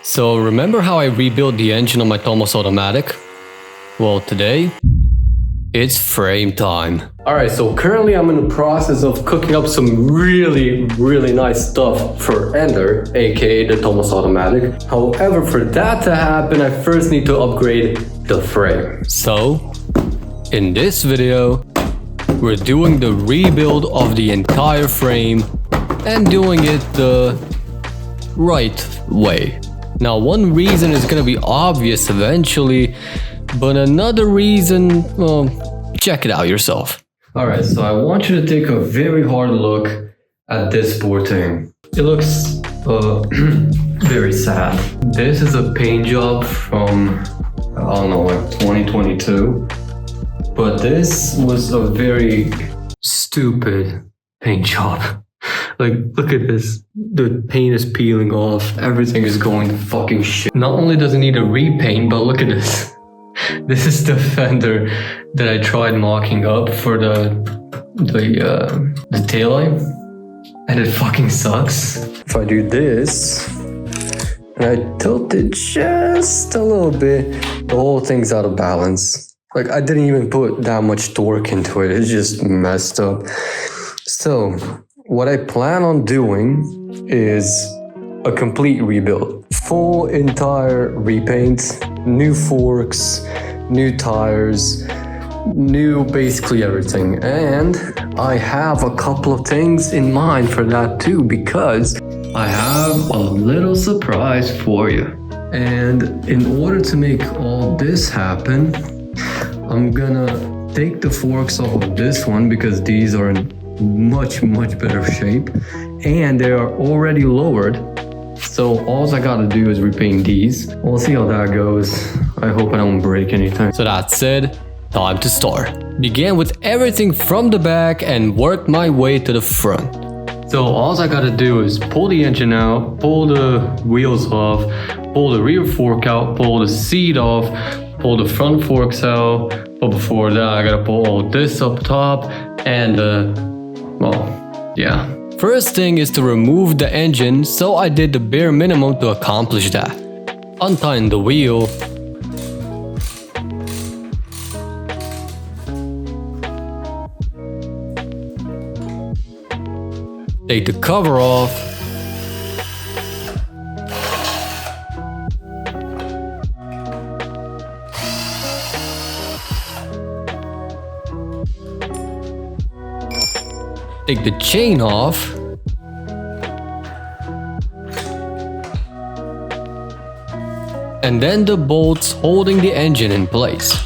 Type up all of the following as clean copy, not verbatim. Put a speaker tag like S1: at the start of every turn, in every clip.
S1: So remember how I rebuilt the engine on my Temu automatic? Well, today, it's frame time. Alright, so currently I'm in the process of cooking up some really nice stuff for Ender, aka the Temu automatic. However, for that to happen, I first need to upgrade the frame. So, in this video, we're doing the rebuild of the entire frame and doing it the right way. Now, one reason is gonna be obvious eventually, but another reason, well, check it out yourself. Alright, so I want you to take a very hard look at this poor thing. It looks very sad. This is a paint job from, I don't know, like 2022. But this was a very stupid paint job. Like, look at this. The paint is peeling off. Everything is going to fucking shit. Not only does it need a repaint, but look at this. This is the fender that I tried mocking up for the taillight. And it fucking sucks. If I do this, and I tilt it just a little bit, the whole thing's out of balance. Like, I didn't even put that much torque into it. It's just messed up. So, what I plan on doing is a complete rebuild. Full entire repaint, new forks, new tires, new basically everything. And I have a couple of things in mind for that too, because I have a little surprise for you. And in order to make all this happen, I'm gonna take the forks off of this one because these are in much better shape and they are already lowered. So all I gotta do is repaint these. We'll see how that goes. I hope I don't break anything. So that said, time to start. Began with everything from the back and worked my way to the front. So all I gotta do is pull the engine out, pull the wheels off, pull the rear fork out, pull the seat off, pull the front forks out. But before that, I gotta pull all this up top and well, yeah. First thing is to remove the engine, so I did the bare minimum to accomplish that. Untying the wheel. Take the cover off. Take the chain off. And then the bolts holding the engine in place.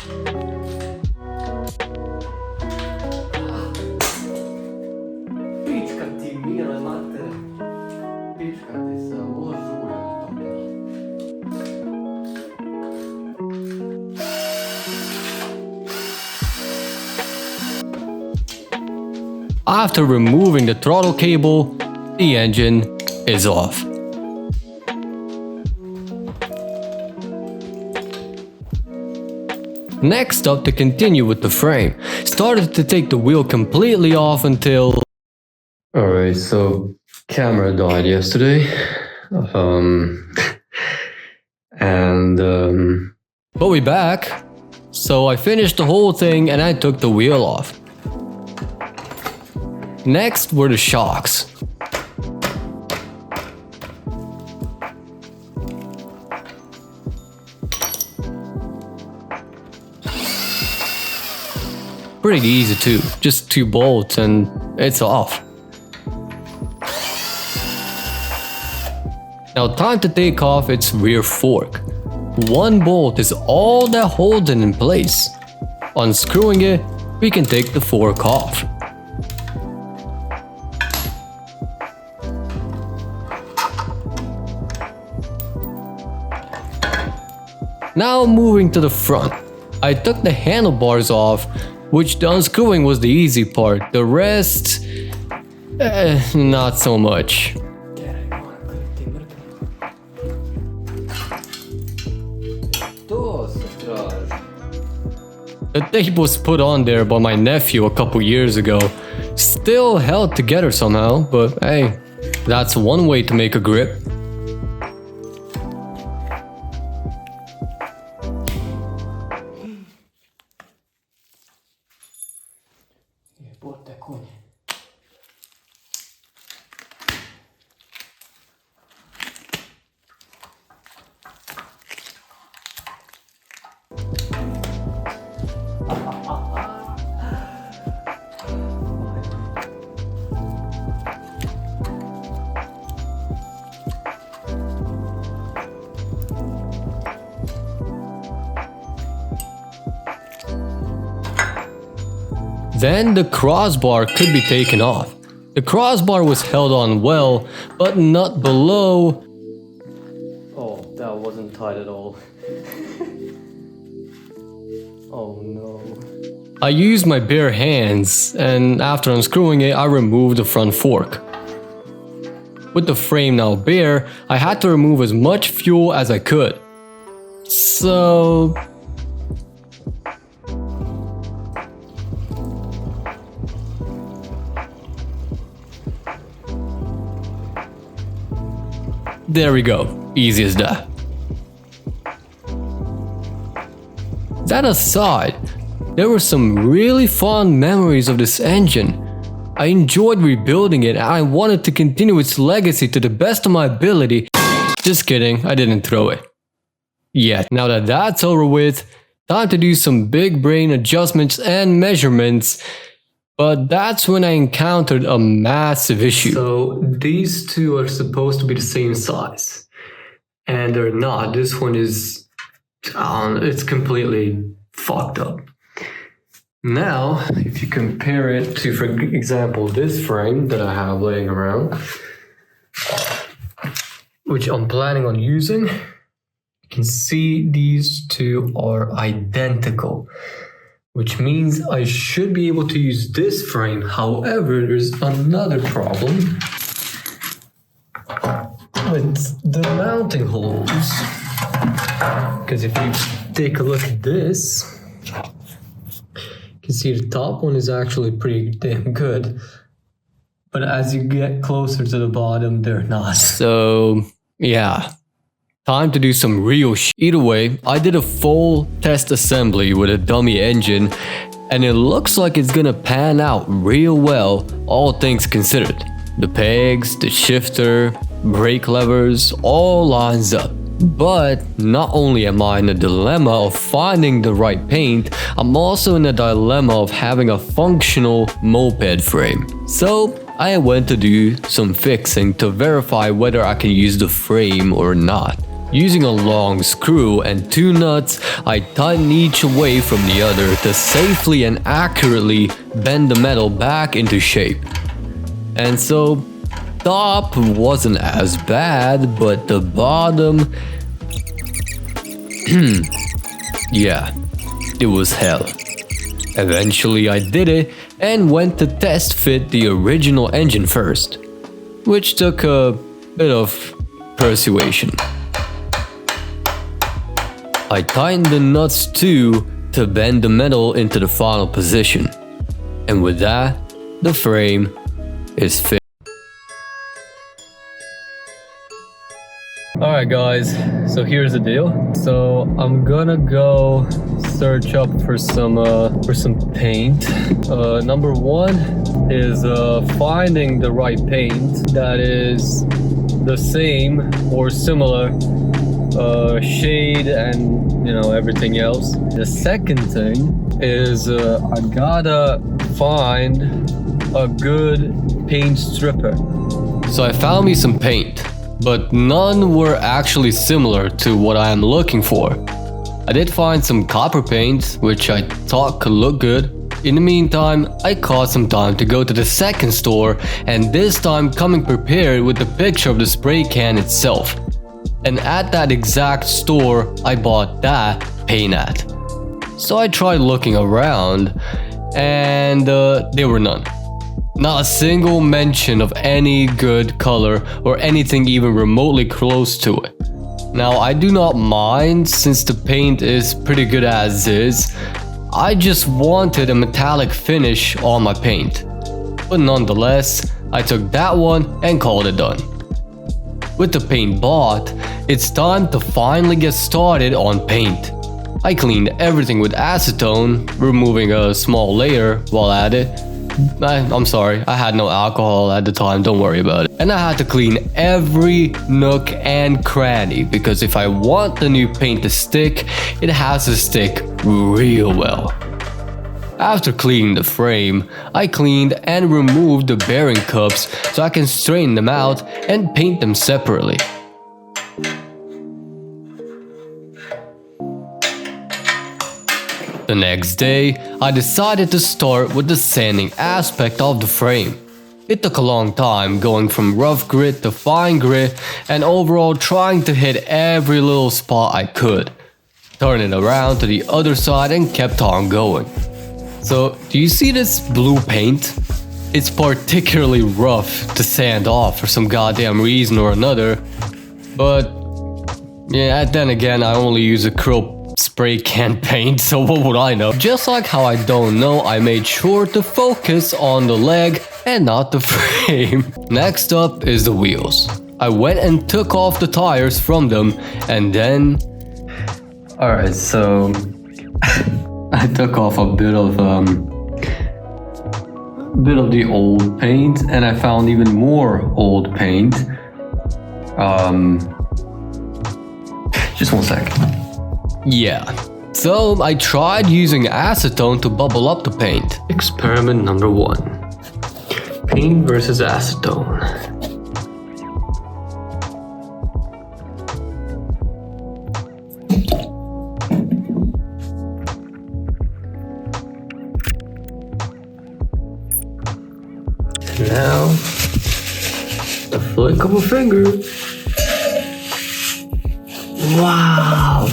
S1: After removing the throttle cable, the engine is off. Next up, to continue with the frame, started to take the wheel completely off until... Alright, so camera died yesterday. But we back. So I finished the whole thing and I took the wheel off. Next were the shocks. Pretty easy too, just 2 bolts and it's off. Now time to take off its rear fork. 1 bolt is all that holds it in place. Unscrewing it, we can take the fork off. Now moving to the front, I took the handlebars off, which the unscrewing was the easy part. The rest, not so much. The tape was put on there by my nephew a couple years ago. Still held together somehow, but hey, that's one way to make a grip. Then the crossbar could be taken off. The crossbar was held on well, but not below. Oh, that wasn't tight at all. Oh no. I used my bare hands, and after unscrewing it, I removed the front fork. With the frame now bare, I had to remove as much fuel as I could. So... there we go, easy as that. That aside, there were some really fond memories of this engine. I enjoyed rebuilding it and I wanted to continue its legacy to the best of my ability. Just kidding, I didn't throw it. Yet, now that that's over with, time to do some big brain adjustments and measurements. But that's when I encountered a massive issue. So these two are supposed to be the same size. And they're not. This one is, it's completely fucked up. Now, if you compare it to, for example, this frame that I have laying around, which I'm planning on using, you can see these two are identical. Which means I should be able to use this frame. However, there's another problem with the mounting holes. Because if you take a look at this, you can see the top one is actually pretty damn good. But as you get closer to the bottom, they're not. So, yeah. Time to do some real shit. Either way, I did a full test assembly with a dummy engine and it looks like it's gonna pan out real well, all things considered. The pegs, the shifter, brake levers, all lines up. But not only am I in a dilemma of finding the right paint, I'm also in a dilemma of having a functional moped frame. So I went to do some fixing to verify whether I can use the frame or not. Using a long screw and two nuts, I tighten each away from the other to safely and accurately bend the metal back into shape. And so, top wasn't as bad, but the bottom... yeah, it was hell. Eventually I did it and went to test fit the original engine first, which took a bit of persuasion. I tightened the nuts too to bend the metal into the final position. And with that, the frame is fixed. Alright guys, so here's the deal. So I'm gonna go search up for some paint. Number one is finding the right paint that is the same or similar shade and everything else. The second thing is I gotta find a good paint stripper. So I found me some paint, but none were actually similar to what I am looking for. I did find some copper paint, which I thought could look good. In the meantime, I caught some time to go to the second store, and this time coming prepared with the picture of the spray can itself. And at that exact store, I bought that paint at. So I tried looking around, and there were none. Not a single mention of any good color or anything even remotely close to it. Now I do not mind since the paint is pretty good as is. I just wanted a metallic finish on my paint. But nonetheless, I took that one and called it done. With the paint bought, it's time to finally get started on paint. I cleaned everything with acetone, removing a small layer while at it. I'm sorry, I had no alcohol at the time, don't worry about it. And I had to clean every nook and cranny because if I want the new paint to stick, it has to stick real well. After cleaning the frame, I cleaned and removed the bearing cups so I can straighten them out and paint them separately.
S2: The next day, I decided to start with the sanding aspect of the frame. It took a long time going from rough grit to fine grit and overall trying to hit every little spot I could. Turn it around to the other side and kept on going. So, do you see this blue paint? It's particularly rough to sand off for some goddamn reason or another. But, yeah, then again, I only use acrylic spray can paint, so what would I know? Just like how I don't know, I made sure to focus on the leg and not the frame. Next up is the wheels. I went and took off the tires from them and then... Alright, so... I took off a bit of the old paint and I found even more old paint. Just one second. Yeah, so I tried using acetone to bubble up the paint. Experiment number 1. Paint versus acetone. And now, a flick of a finger. Wow!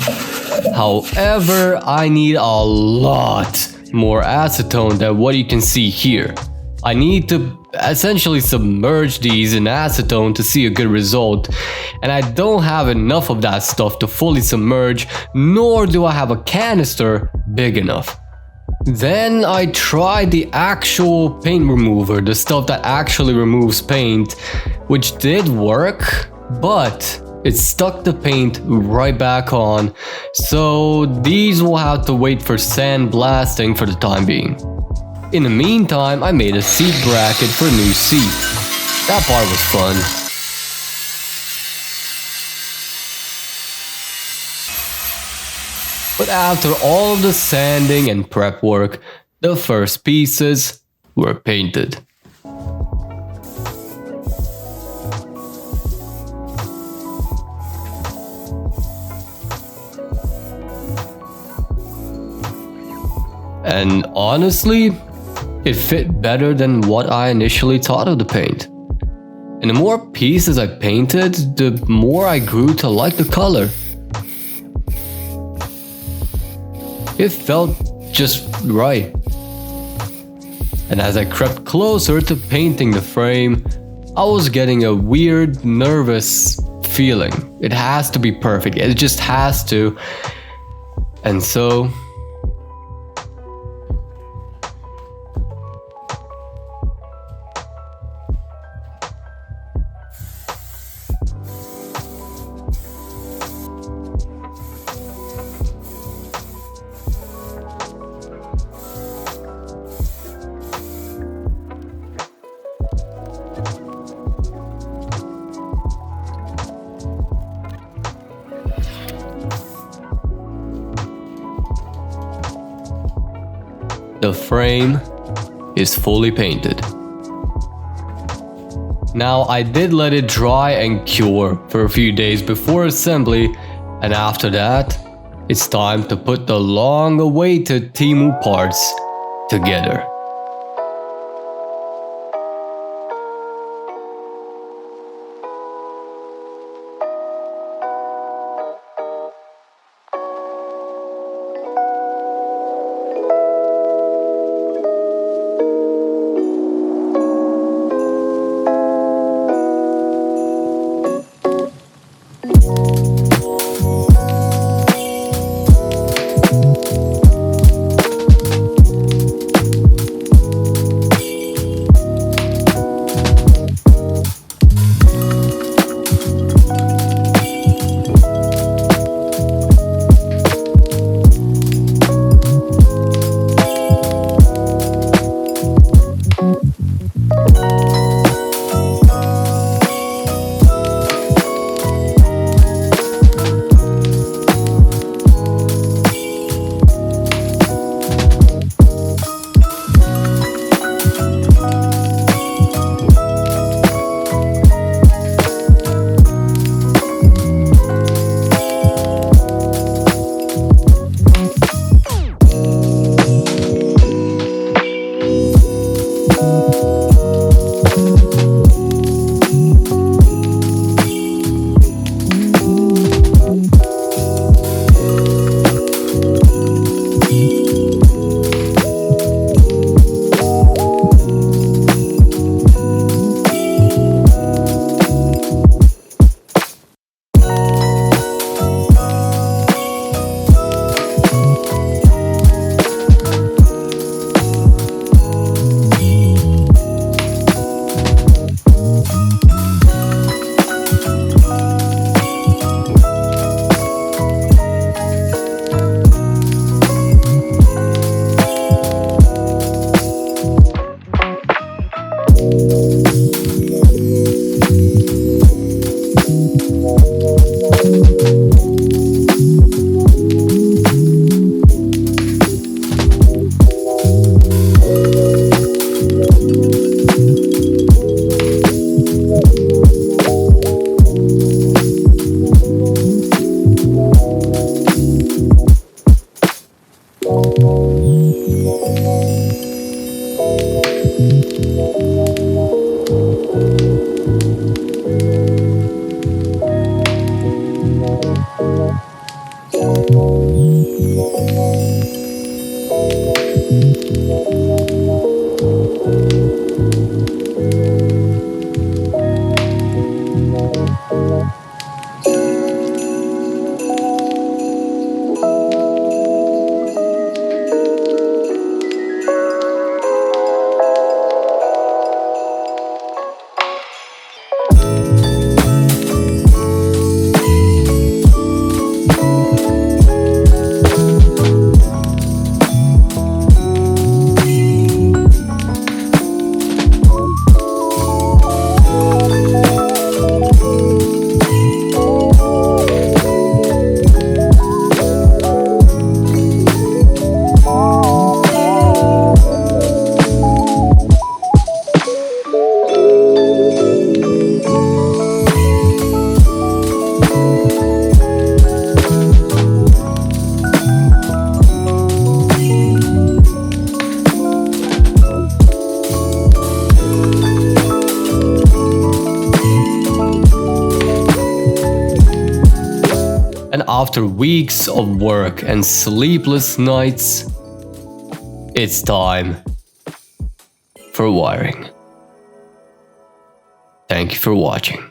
S2: However, I need a lot more acetone than what you can see here. I need to essentially submerge these in acetone to see a good result, and I don't have enough of that stuff to fully submerge, nor do I have a canister big enough. Then I tried the actual paint remover, the stuff that actually removes paint, which did work, but it stuck the paint right back on, so these will have to wait for sandblasting for the time being. In the meantime, I made a seat bracket for a new seat. That part was fun. But after all of the sanding and prep work, the first pieces were painted. And honestly, it fit better than what I initially thought of the paint. And the more pieces I painted, the more I grew to like the color. It felt just right. And as I crept closer to painting the frame, I was getting a weird, nervous feeling. It has to be perfect, it just has to. And so... the frame is fully painted. Now I did let it dry and cure for a few days before assembly, and after that, it's time to put the long-awaited Temu parts together. after weeks of work and sleepless nights, it's time for wiring. Thank you for watching.